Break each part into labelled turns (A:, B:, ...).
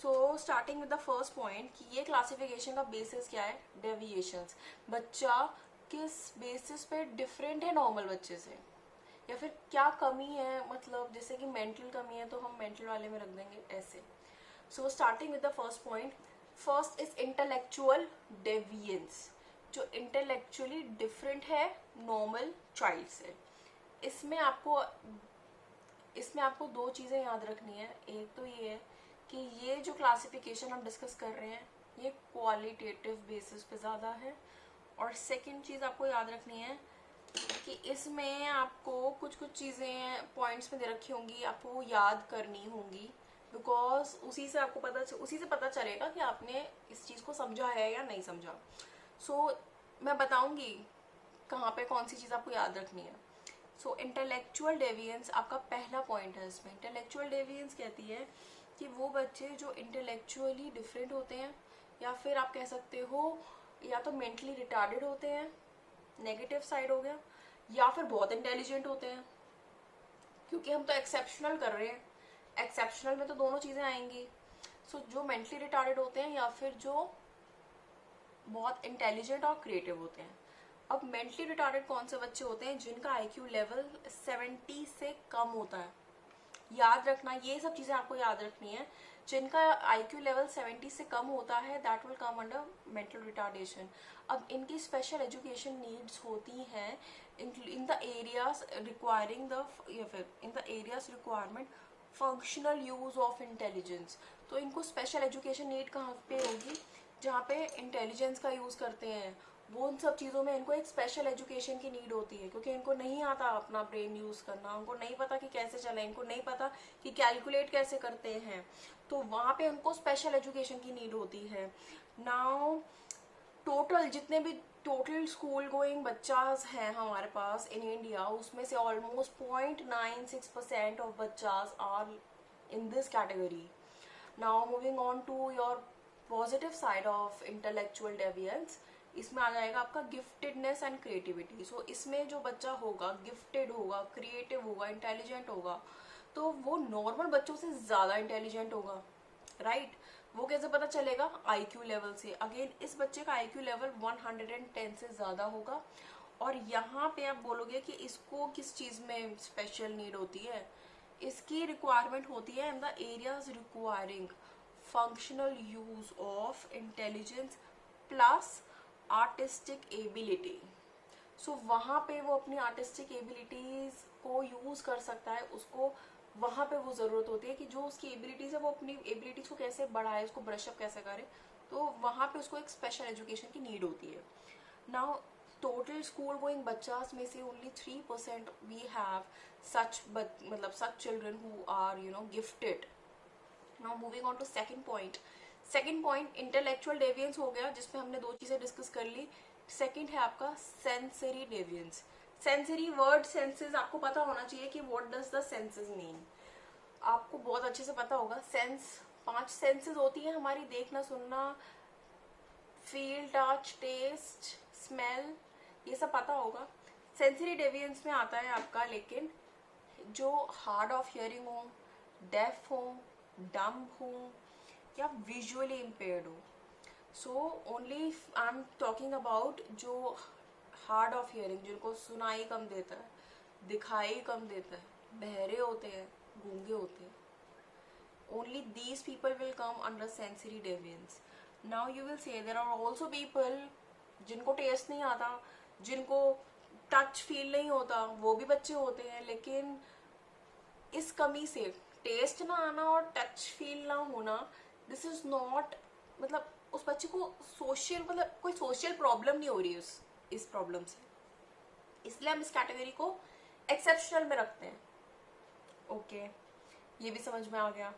A: So starting with the first point कि ये classification का बेसिस क्या है, डेविएशंस। बच्चा किस बेसिस पे डिफरेंट है नॉर्मल बच्चे से, या फिर क्या कमी है, मतलब जैसे कि मेंटल कमी है तो हम मेंटल वाले में रख देंगे ऐसे। So starting with the first point, first is intellectual deviance, जो इंटेलेक्चुअली डिफरेंट है नॉर्मल चाइल्ड से। इसमें आपको इसमें आपको दो चीज़ें याद रखनी है। एक तो ये है कि ये जो क्लासिफिकेशन हम डिस्कस कर रहे हैं ये क्वालिटेटिव बेसिस पे ज़्यादा है, और सेकंड चीज़ आपको याद रखनी है कि इसमें आपको कुछ कुछ चीज़ें पॉइंट्स में दे रखी होंगी, आपको वो याद करनी होंगी, बिकॉज उसी से पता चलेगा कि आपने इस चीज़ को समझा है या नहीं समझा। सो मैं बताऊंगी कहाँ पे कौन सी चीज़ आपको याद रखनी है। सो इंटेलेक्चुअल डेविएंस आपका पहला पॉइंट है। इसमें इंटेलेक्चुअल डेविएंस कहती है कि वो बच्चे जो इंटेलेक्चुअली डिफरेंट होते हैं, या फिर आप कह सकते हो या तो मेंटली रिटार्डेड होते हैं, नेगेटिव साइड हो गया, या फिर बहुत इंटेलिजेंट होते हैं, क्योंकि हम तो एक्सेप्शनल कर रहे हैं, एक्सेप्शनल में तो दोनों चीज़ें आएंगी। सो जो मेंटली रिटार्डेड होते हैं या फिर जो बहुत इंटेलिजेंट और क्रिएटिव होते हैं। अब मेंटली रिटार्डेड कौन से बच्चे होते हैं, जिनका आईक्यू लेवल 70 से कम होता है। याद रखना, ये सब चीज़ें आपको याद रखनी है। जिनका आईक्यू लेवल 70 से कम होता है that will come under mental retardation. अब इनकी स्पेशल एजुकेशन नीड्स होती हैं इन द एरियाज रिक्वायरिंग द या फिर इन the areas requirement functional use of intelligence. तो इनको स्पेशल एजुकेशन नीड कहाँ पे होगी, जहाँ पे इंटेलिजेंस का यूज़ करते हैं, वो उन सब चीज़ों में इनको एक स्पेशल एजुकेशन की नीड होती है, क्योंकि इनको नहीं आता अपना ब्रेन यूज़ करना, उनको नहीं पता कि कैसे चले, इनको नहीं पता कि कैलकुलेट कैसे करते हैं, तो वहाँ पे उनको स्पेशल एजुकेशन की नीड होती है। नाउ टोटल जितने भी टोटल स्कूल गोइंग बच्चास हैं हमारे पास इन इंडिया, उसमें से ऑलमोस्ट 0.96% ऑफ बच्चास are in this category. Now moving on to your positive side of intellectual deviance, इसमें आ जाएगा आपका गिफ्टेडनेस एंड क्रिएटिविटी। सो इसमें जो बच्चा होगा, गिफ्टेड होगा, क्रिएटिव होगा, इंटेलिजेंट होगा, तो वो नॉर्मल बच्चों से ज़्यादा इंटेलिजेंट होगा, राइट। वो कैसे पता चलेगा, आईक्यू लेवल से। अगेन इस बच्चे का आईक्यू लेवल 110 से ज़्यादा होगा, और यहाँ पे आप बोलोगे कि इसको किस चीज़ में स्पेशल नीड होती है, इसकी रिक्वायरमेंट होती है in the areas requiring functional use of intelligence plus artistic ability. So वहाँ पे वो अपनी आर्टिस्टिक एबिलिटीज़ को यूज़ कर सकता है, उसको वहाँ पे वो ज़रूरत होती है कि जो उसकी एबिलिटीज़ है वो अपनी एबिलिटीज़ को कैसे बढ़ाए, उसको ब्रशअप कैसे करे, तो वहाँ पे उसको एक स्पेशल एजुकेशन की नीड होती है। नाउ टोटल स्कूल गोइंग बच्चास में से ओनली 3% वी हैव सच मतलब such children who are gifted. Now moving on to second point. Second point intellectual deviance हो गया, जिसमें हमने दो चीज़ें डिस्कस कर ली। सेकंड है आपका सेंसरी डेविएंस। सेंसरी वर्ड सेंसेस आपको पता होना चाहिए कि what does the senses mean, आपको बहुत अच्छे से पता होगा। 5 सेंसेस होती है हमारी, देखना, सुनना, फील, टच, टेस्ट, स्मेल, ये सब पता होगा। सेंसरी डेविएंस में आता है आपका लेकिन जो हार्ड ऑफ हियरिंग हो, डेफ हो, डम्ब हो, या विजुअली इम्पेयर्ड हो। So only I am talking about जो हार्ड ऑफ हियरिंग, जिनको सुनाई कम देता है, दिखाई कम देता है, बहरे होते हैं, गूंगे होते हैं, only these people will come under sensory deviance. Now you will say there are also people जिनको टेस्ट नहीं आता, जिनको टच फील नहीं होता, वो भी बच्चे होते हैं, लेकिन इस कमी से टेस्ट ना आना और टच फील ना होना, दिस इज नॉट, मतलब उस बच्चे को सोशल, मतलब कोई सोशल प्रॉब्लम नहीं हो रही इस प्रॉब्लम से, इसलिए हम इस कैटेगरी को एक्सेप्शनल में रखते हैं। ओके, ये भी समझ में आ गया।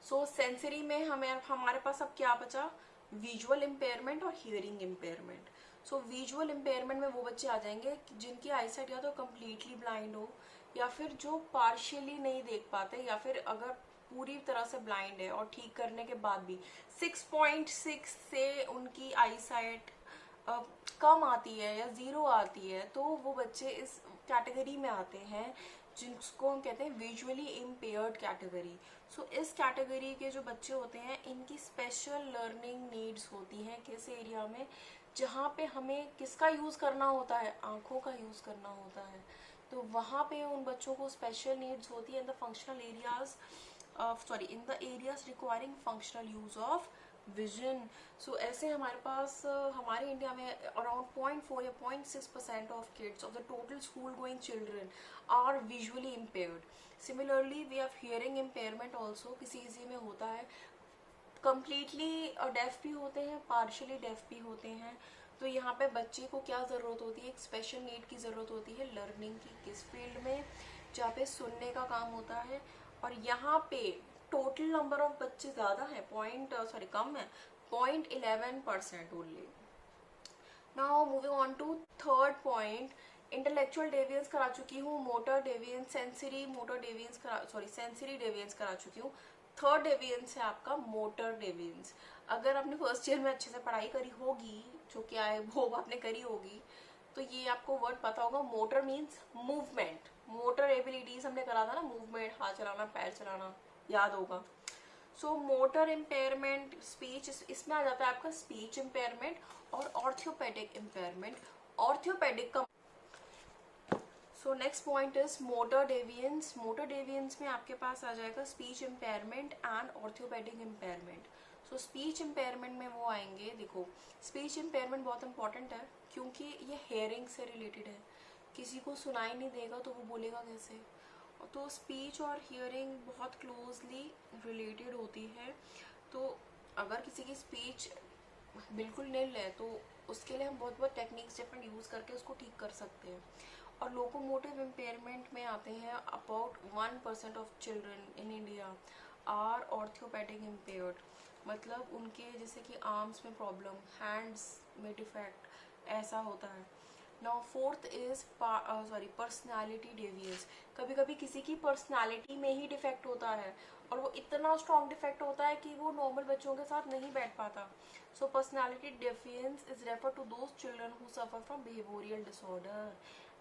A: सो सेंसरी में हमारे पास अब क्या बचा, विजुअल इम्पेयरमेंट और hearing impairment. So visual impairment में वो बच्चे आ जाएंगे जिनकी आईसाइट या तो कम्प्लीटली ब्लाइंड हो, या फिर जो पार्शियली नहीं देख पाते, या फिर अगर पूरी तरह से ब्लाइंड है और ठीक करने के बाद भी 6.6 से उनकी आईसाइट कम आती है या 0 आती है, तो वो बच्चे इस कैटेगरी में आते हैं जिसको हम कहते हैं विजुअली इम्पेयर्ड कैटेगरी। सो इस कैटेगरी के जो बच्चे होते हैं इनकी स्पेशल लर्निंग नीड्स होती हैं किस एरिया में, जहाँ पे हमें किसका यूज़ करना होता है, आँखों का यूज़ करना होता है। तो वहाँ पे उन बच्चों को स्पेशल नीड्स होती है in the functional areas in the areas requiring functional use of vision. So ऐसे हमारे पास हमारे इंडिया में अराउंड 0.4 या 0.6% of kids of the total school going children are visually impaired. Similarly we have hearing impairment also, किसी किसी में होता है। कम्प्लीटली डेफ भी होते हैं, पार्शली डेफ भी होते हैं। तो यहाँ पे बच्चे को क्या ज़रूरत होती है, एक स्पेशल नीड की ज़रूरत होती है लर्निंग की, किस फील्ड में, जहाँ पे सुनने का काम होता है। और यहाँ पे टोटल नंबर ऑफ बच्चे ज़्यादा है, कम है, 0.11% only. Now moving on to third point, intellectual deviance करा चुकी हूँ, मोटर डेविएंस, सेंसरी डेविएंस करा चुकी हूँ। थर्ड डेविएंस है आपका मोटर डेविएंस। अगर आपने फर्स्ट ईयर में अच्छे से पढ़ाई करी होगी, जो क्या है वो आपने करी होगी, तो ये आपको वर्ड पता होगा। Motor means movement, motor abilities हमने करा था ना, मूवमेंट, हाथ चलाना, पैर चलाना, याद होगा। सो मोटर इम्पेयरमेंट, स्पीच, इसमें आ जाता है आपका स्पीच इम्पेयरमेंट और ऑर्थोपेडिक इम्पेयरमेंट। ऑर्थोपेडिक का so next point is motor deviance. Motor deviance में आपके पास आ जाएगा speech impairment and orthopaedic impairment. So speech impairment में वो आएंगे, देखो स्पीच इम्पेयरमेंट बहुत इंपॉर्टेंट है क्योंकि ये हेयरिंग से रिलेटेड है। किसी को सुनाई नहीं देगा तो वो बोलेगा कैसे, तो स्पीच और हियरिंग बहुत क्लोजली रिलेटेड होती है। तो अगर किसी की स्पीच बिल्कुल निल है तो उसके लिए हम बहुत बहुत टेक्निक्स डिफरेंट यूज़ करके उसको ठीक कर सकते हैं। और लोकोमोटिव इम्पेयरमेंट में आते हैं about 1% of children in India are orthopaedic impaired, मतलब उनके जैसे कि आर्म्स में प्रॉब्लम, हैंड्स में डिफेक्ट, ऐसा होता है। Now fourth is personality deviance. कभी कभी किसी की पर्सनैलिटी में ही डिफेक्ट होता है और वो इतना स्ट्रॉन्ग डिफेक्ट होता है कि वो नॉर्मल बच्चों के साथ नहीं बैठ पाता। So personality defiance is refer to those children who suffer from behavioural disorder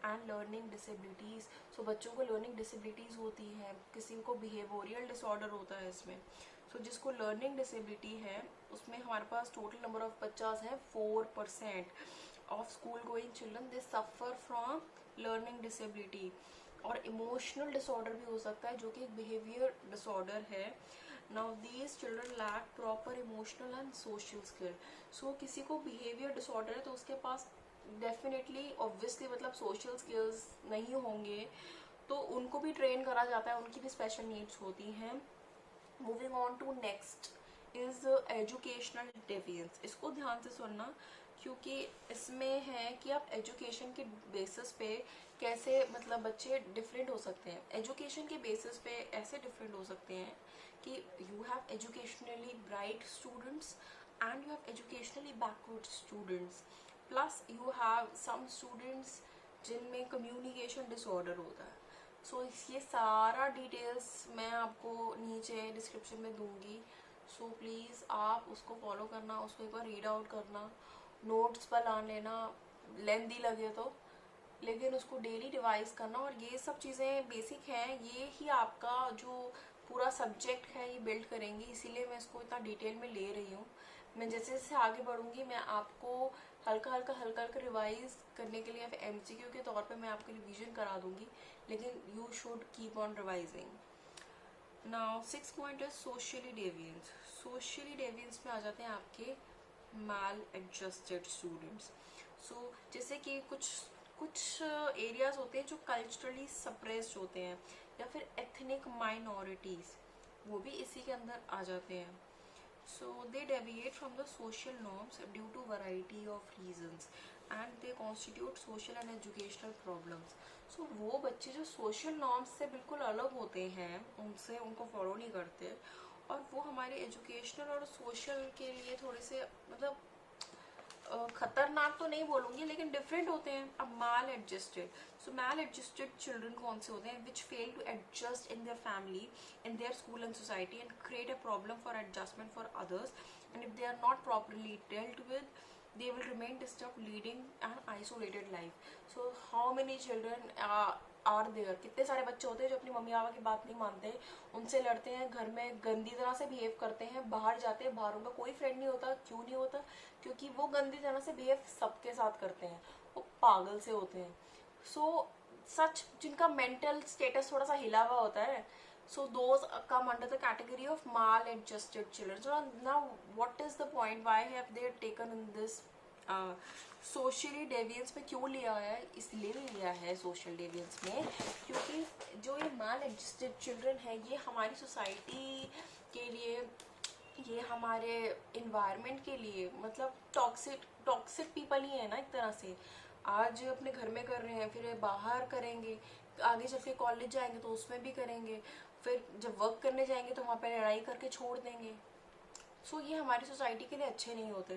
A: and learning disabilities. So बच्चों को लर्निंग डिसेबिलिटीज़ होती है, किसी को बिहेवियरल डिसऑर्डर होता है इसमें। सो जिसको लर्निंग डिसेबिलिटी है उसमें हमारे पास टोटल नंबर ऑफ बच्चास हैं 4% of school going children they suffer from learning disability. और इमोशनल डिसऑर्डर भी हो सकता है जो कि एक बिहेवियर डिसऑर्डर है। Now these children lack proper emotional and social skill. So किसी को बिहेवियर डिसऑर्डर है तो उसके पास डेफिनेटली ऑब्वियसली मतलब सोशल स्किल्स नहीं होंगे, तो उनको भी ट्रेन करा जाता है, उनकी भी स्पेशल नीड्स होती हैं। Moving on to next is educational deviance. इसको ध्यान से सुनना क्योंकि इसमें है कि आप एजुकेशन के बेसिस पे कैसे मतलब बच्चे डिफरेंट हो सकते हैं। एजुकेशन के बेसिस पे ऐसे डिफरेंट हो सकते हैं कि you have educationally bright students and you have educationally backward students, plus you have some students जिनमें कम्युनिकेशन डिसऑर्डर होता है। सो ये सारा डिटेल्स मैं आपको नीचे डिस्क्रिप्शन में दूंगी। सो प्लीज़ आप उसको फॉलो करना, उसको एक बार रीड आउट करना, नोट्स पर ला लेना, लेंथी लगे तो, लेकिन उसको डेली रिवाइज करना। और ये सब चीज़ें बेसिक हैं, ये ही आपका जो पूरा सब्जेक्ट है ये बिल्ड करेंगी, इसीलिए मैं इसको इतना डिटेल में ले रही हूँ। मैं जैसे जैसे आगे बढ़ूँगी मैं आपको हल्का हल्का रिवाइज करने के लिए या फिर एमसीक्यू के तौर पे मैं आपको रिवीजन करा दूँगी, लेकिन you should keep on revising. Now 6 point है सोशली डेविएंस। सोशली डेविएंस में आ जाते हैं आपके मैल एडजस्टेड स्टूडेंट्स। सो जैसे कि कुछ एरियाज होते हैं जो कल्चरली सप्रेस्ड होते हैं या फिर एथनिक माइनॉरिटीज़, वो भी इसी के अंदर आ जाते हैं। So they deviate from the social norms due to variety of reasons and they constitute social and educational problems. So वो बच्चे जो सोशल नॉर्म्स से बिल्कुल अलग होते हैं, उनसे उनको फॉलो नहीं करते और वो हमारे एजुकेशनल और सोशल के लिए थोड़े से मतलब खतरनाक तो नहीं बोलूँगी लेकिन डिफरेंट होते हैं। अब maladjusted, so maladjusted children कौन से होते हैं, which fail to adjust in their family, in their school and society and create a problem for adjustment for others and if they are not properly dealt with they will remain disturbed leading an isolated life. So how many children are there, कितने सारे बच्चे होते हैं जो अपनी mummy papa की बात नहीं मानते, उनसे लड़ते हैं, घर में गंदी तरह से बिहेव करते हैं, बाहर जाते हैं, बाहर उनका कोई फ्रेंड नहीं होता। क्यों नहीं होता? क्योंकि वो गंदी तरह से बिहेव सबके साथ करते हैं, वो पागल से होते हैं। सो सच जिनका मेंटल स्टेटस थोड़ा सा हिला हुआ होता है, so those come under the category of maladjusted children. So now what is the point, why have they taken in this socially deviance में क्यों लिया है? इसलिए लिया है सोशल डेवियंस में क्योंकि जो ये माल एडजस्टेड चिल्ड्रन है, ये हमारी सोसाइटी के लिए, ये हमारे इन्वायरमेंट के लिए, मतलब टॉक्सिक पीपल ही है ना एक तरह से। आज अपने घर में कर रहे हैं, फिर बाहर करेंगे, आगे चल के कॉलेज जाएंगे तो उसमें भी करेंगे, फिर जब वर्क करने जाएंगे तो वहाँ पे लड़ाई करके छोड़ देंगे। सो ये हमारी सोसाइटी के लिए अच्छे नहीं होते।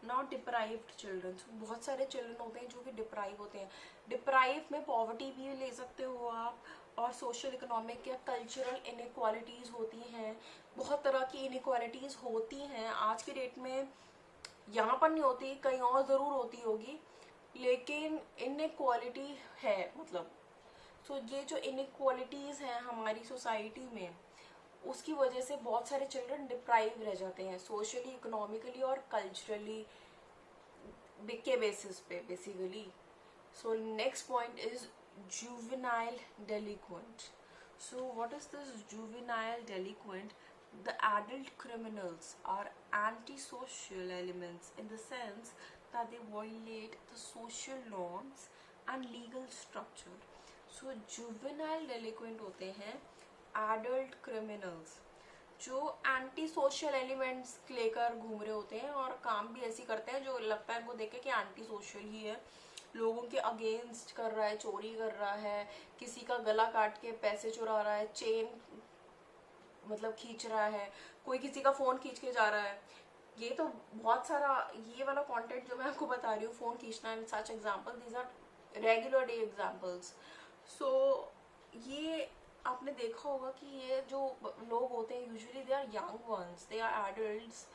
A: नॉट डिप्राइव्ड चिल्ड्रन, बहुत सारे चिल्ड्रन होते हैं जो कि डिप्राइव होते हैं। डिप्राइव में पॉवर्टी भी ले सकते हो आप, और सोशल इकोनॉमिक या कल्चरल इनइक्वालिटीज़ होती हैं, बहुत तरह की इनइक्वालिटीज़ होती हैं। आज के डेट में यहाँ पर नहीं होती, कहीं और ज़रूर होती होगी, लेकिन इनइक्वालिटी है मतलब। सो ये जो इनइक्वालिटीज़ हैं हमारी सोसाइटी में, उसकी वजह से बहुत सारे चिल्ड्रन डिप्राइव रह जाते हैं सोशली, इकोनॉमिकली और कल्चरली के बेसिस पे basically. So next point is juvenile delinquent. So what is this juvenile delinquent? The adult criminals are antisocial elements in the sense that they violate the social norms and legal structure. So juvenile delinquent होते हैं adult criminals जो anti social elements लेकर घूम रहे होते हैं और काम भी ऐसी करते हैं जो लगता है इनको देख के कि एंटी सोशल ही है, लोगों के अगेंस्ट कर रहा है, चोरी कर रहा है, किसी का गला काट के पैसे चुरा रहा है, चेन मतलब खींच रहा है, कोई किसी का फ़ोन खींच के जा रहा है। ये तो बहुत सारा, ये वाला कंटेंट जो मैं आपको बता रही हूँ, फ़ोन खींचना and such example, these are regular day examples. So ये आपने देखा होगा कि ये जो लोग होते हैं usually they are young ones, they are adults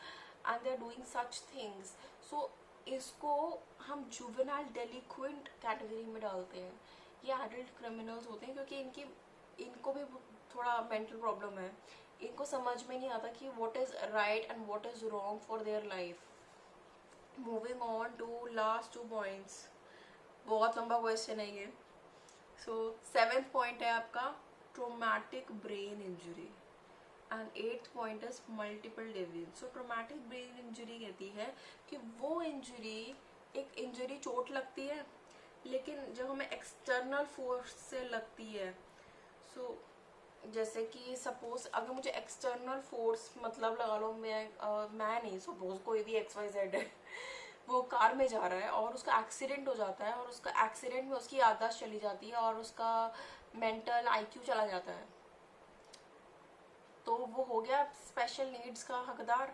A: and they are doing such things. So इसको हम जुवेनाइल डेलिक्वेंट कैटेगरी में डालते हैं। ये एडल्ट क्रिमिनल्स होते हैं क्योंकि इनको भी थोड़ा मेंटल प्रॉब्लम है, इनको समझ में नहीं आता कि what is right and what is wrong for their life. Moving on to last 2 points, बहुत लंबा क्वेश्चन है ये। सो 7th पॉइंट है आपका traumatic brain injury and 8th point is multiple deviance. So traumatic brain injury कहती है कि वो इंजरी, एक इंजरी चोट लगती है लेकिन जब हमें एक्सटर्नल फोर्स से लगती है, सो जैसे कि सपोज अगर मुझे एक्सटर्नल फोर्स मतलब लगा लो, मैं नहीं, सपोज कोई भी XYZ है, वो कार में जा रहा है और उसका एक्सीडेंट हो जाता है और उसका एक्सीडेंट में उसकी याददाश्त चली जाती है और उसका मेंटल IQ चला जाता है, तो वो हो गया स्पेशल नीड्स का हकदार,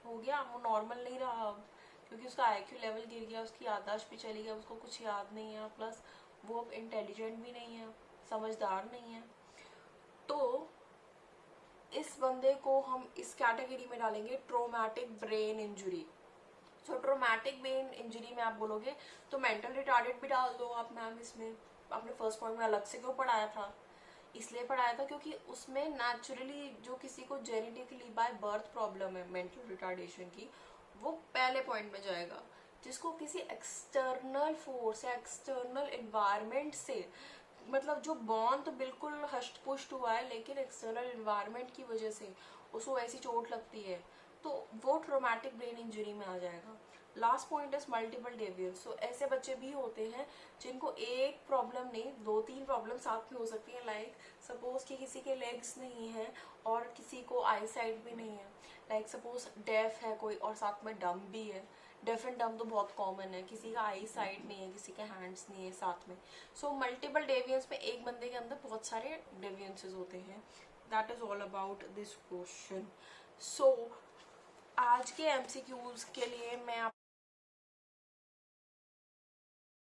A: हो गया, वो नॉर्मल नहीं रहा अब, क्योंकि उसका IQ लेवल गिर गया, उसकी याददाश्त भी चली गई, उसको कुछ याद नहीं है, प्लस वो अब इंटेलिजेंट भी नहीं है, समझदार नहीं है। तो इस बंदे को हम इस कैटेगरी में डालेंगे ट्रोमैटिक ब्रेन इंजरी। सो ट्रोमैटिक ब्रेन इंजरी में आप बोलोगे तो मेंटल रिटार्डेड भी डाल दो आप मैम इसमें। आपने फर्स्ट पॉइंट में अलग से क्यों पढ़ाया था? इसलिए पढ़ाया था क्योंकि उसमें नेचुरली जो किसी को जेनेटिकली बाय बर्थ प्रॉब्लम है मेंटल रिटार्डेशन की, वो पहले पॉइंट में जाएगा। जिसको किसी एक्सटर्नल फोर्स या एक्सटर्नल एनवायरनमेंट से, मतलब जो बॉन्ड तो बिल्कुल हष्ट पुष्ट हुआ है लेकिन एक्सटर्नल एनवायरनमेंट की वजह से उसको ऐसी चोट लगती है, तो वो ट्रोमैटिक ब्रेन इंजरी में आ जाएगा। Last point is multiple deviance. So ऐसे बच्चे भी होते हैं जिनको एक प्रॉब्लम नहीं, 2-3 प्रॉब्लम साथ में हो सकती है। लाइक सपोज कि किसी के लेग्स नहीं है और किसी को आई साइट भी नहीं है, लाइक सपोज डेफ है कोई और साथ में डम भी है। डेफ एंड डम तो बहुत कॉमन है, किसी का आई साइट नहीं है, किसी के हैंड्स नहीं है साथ में। सो मल्टीपल डेविएंस में एक बंदे के अंदर बहुत सारे डेविएंसेस होते हैं। That is all about this question. So आज के MCQs के लिए मैं